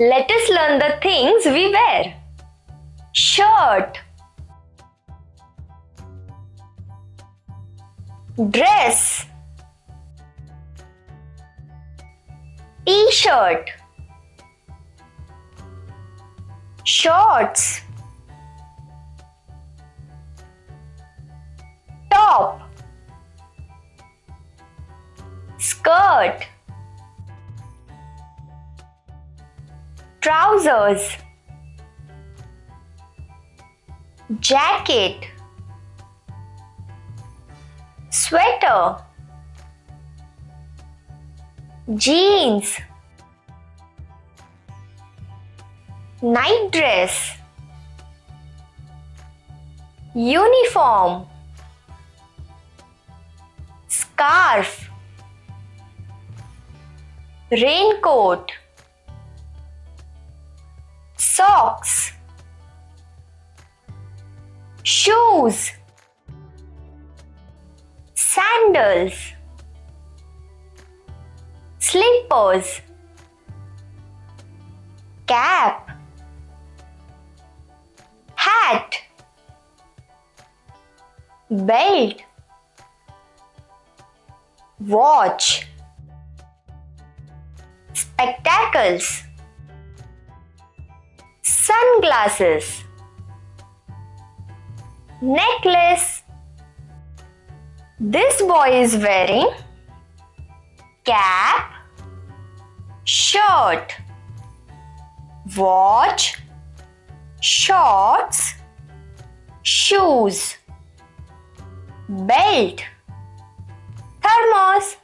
Let us learn the things we wear. Shirt, dress, t-shirt, shorts, top, skirt, trousers, jacket, sweater, jeans, night dress, uniform, scarf, raincoat, socks, shoes, sandals, slippers, cap, hat, belt, watch, spectacles, sunglasses, necklace. This boy is wearing cap, shirt, watch, shorts, shoes, belt, thermos.